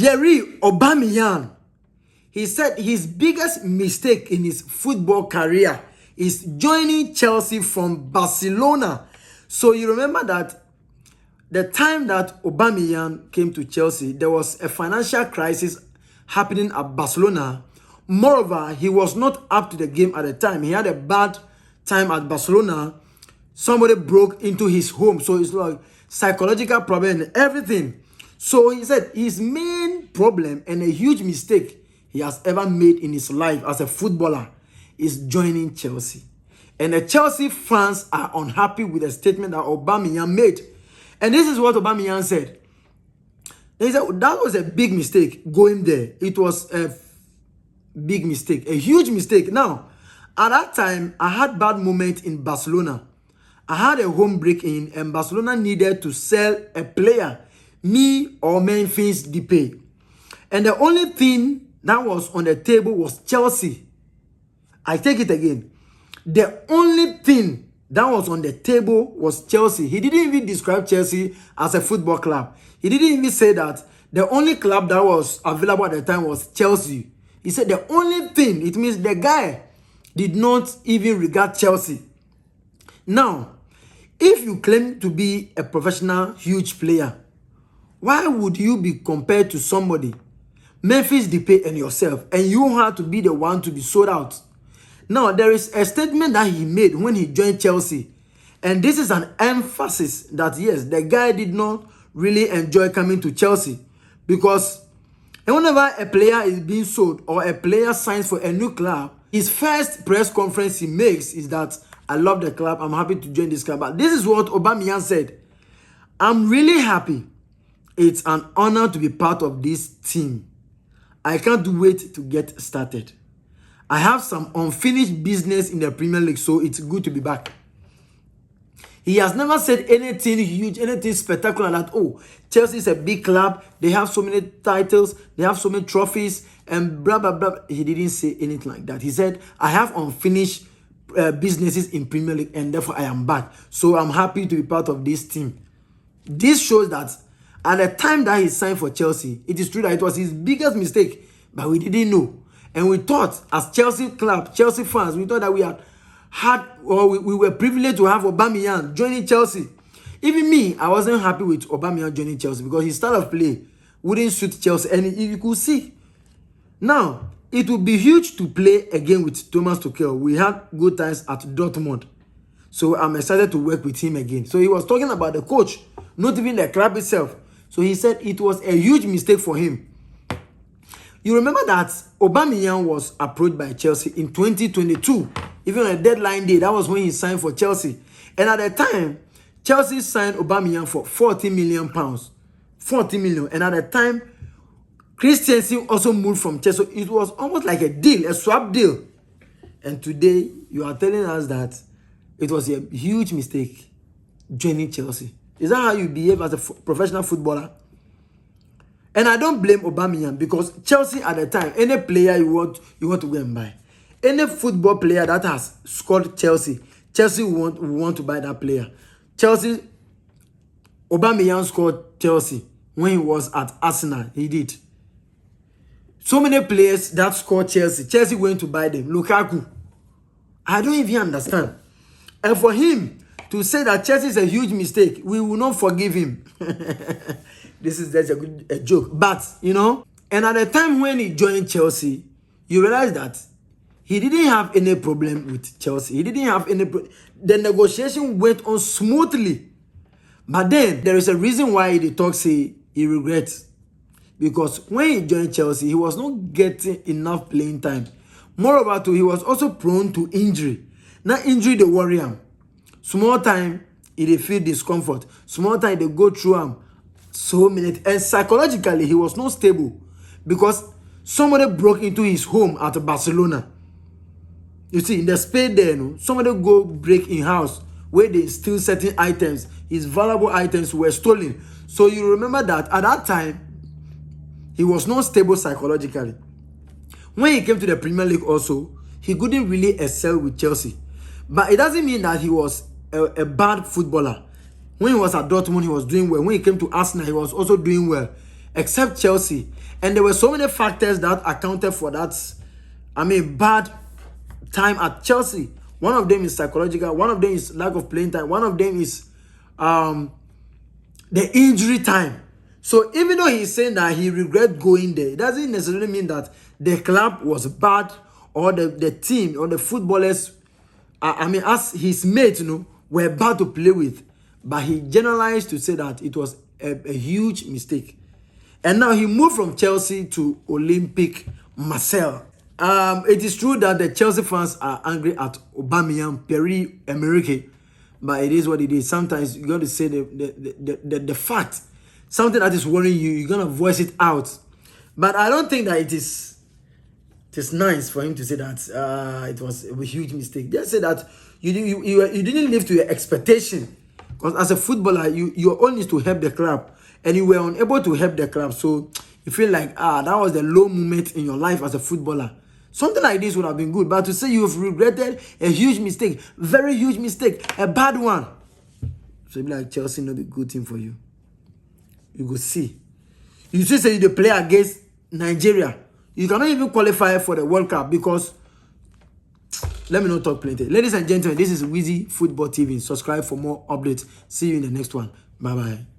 Pierre-Emerick Aubameyang, he said his biggest mistake in his football career is joining Chelsea from Barcelona. So you remember that the time that Aubameyang came to Chelsea, there was a financial crisis happening at Barcelona. Moreover, he was not up to the game at the time. He had a bad time at Barcelona. Somebody broke into his home. So it's like psychological problem and everything. So he said his main problem and a huge mistake he has ever made in his life as a footballer is joining Chelsea. And the Chelsea fans are unhappy with the statement that Aubameyang made. And this is what Aubameyang said. He said that was a big mistake going there. It was a big mistake, a huge mistake. Now, at that time, I had bad moment in Barcelona. I had a home break in, and Barcelona needed to sell a player, me or Memphis Depay. And the only thing that was on the table was Chelsea. I take it again. The only thing that was on the table was Chelsea. He didn't even describe Chelsea as a football club. He didn't even say that the only club that was available at the time was Chelsea. He said the only thing, it means the guy did not even regard Chelsea. Now, if you claim to be a professional, huge player, why would you be compared to somebody, Memphis Depay and yourself, and you have to be the one to be sold out? Now, there is a statement that he made when he joined Chelsea. And this is an emphasis that, yes, the guy did not really enjoy coming to Chelsea. Because whenever a player is being sold or a player signs for a new club, his first press conference he makes is that, I love the club, I'm happy to join this club. But this is what Aubameyang said. I'm really happy. It's an honor to be part of this team. I can't wait to get started. I have some unfinished business in the Premier League, so it's good to be back. He has never said anything huge, anything spectacular that, oh, Chelsea is a big club, they have so many titles, they have so many trophies, and blah, blah, blah. He didn't say anything like that. He said, I have unfinished businesses in Premier League, and therefore I am back. So I'm happy to be part of this team. This shows that at the time that he signed for Chelsea, it is true that it was his biggest mistake, but we didn't know. And we thought, as Chelsea club, Chelsea fans, we thought that we were privileged to have Aubameyang joining Chelsea. Even me, I wasn't happy with Aubameyang joining Chelsea because his style of play wouldn't suit Chelsea. And you could see. Now, it would be huge to play again with Thomas Tuchel. We had good times at Dortmund. So I'm excited to work with him again. So he was talking about the coach, not even the club itself. So he said it was a huge mistake for him. You remember that Aubameyang was approached by Chelsea in 2022. Even on a deadline day, that was when he signed for Chelsea. And at the time, Chelsea signed Aubameyang for £40 million. 40 million. And at the time, Christensen also moved from Chelsea. So it was almost like a deal, a swap deal. And today, you are telling us that it was a huge mistake joining Chelsea. Is that how you behave as a professional footballer? And I don't blame Aubameyang because Chelsea at the time, any player you want to go and buy. Any football player that has scored Chelsea will want to buy that player. Aubameyang scored Chelsea when he was at Arsenal. He did. So many players that scored Chelsea went to buy them. Lukaku. I don't even understand. And for him to say that Chelsea is a huge mistake, we will not forgive him. This is just a joke. But, you know, and at the time when he joined Chelsea, you realize that he didn't have any problem with Chelsea. He didn't have any the negotiation went on smoothly. But then, there is a reason why the talk say he regrets. Because when he joined Chelsea, he was not getting enough playing time. Moreover, too, he was also prone to injury. Now, injury, they worry him. Small time, he feel discomfort. Small time, they go through him. So many, and psychologically he was not stable because somebody broke into his home at Barcelona. You see, in the Spain there, somebody go break in house where they steal certain items. His valuable items were stolen. So you remember that at that time he was not stable psychologically. When he came to the Premier League also, he couldn't really excel with Chelsea. But it doesn't mean that he was a bad footballer. When he was at Dortmund, he was doing well. When he came to Arsenal, he was also doing well. except Chelsea. And there were so many factors that accounted for that, bad time at Chelsea. One of them is psychological. One of them is lack of playing time. One of them is the injury time. So even though he's saying that he regret going there, it doesn't necessarily mean that the club was bad or the team or the footballers, as his mates, were bad to play with. But he generalized to say that it was a huge mistake. And now he moved from Chelsea to Olympique Marseille. It is true that the Chelsea fans are angry at Aubameyang, Pierre-Emerick, but it is what it is. Sometimes you got to say the fact. Something that is worrying you, you're gonna voice it out. But I don't think that it is nice for him to say that it was a huge mistake. Just say that you didn't live to your expectation. Because as a footballer, your own is to help the club, and you were unable to help the club. So you feel like that was the low moment in your life as a footballer. Something like this would have been good. But to say you have regretted a huge mistake, very huge mistake, a bad one. So it be like Chelsea not be good team for you. You go see. You still say you play against Nigeria. You cannot even qualify for the World Cup because, let me not talk plenty. Ladies and gentlemen, this is Wheezy Football TV. Subscribe for more updates. See you in the next one. Bye-bye.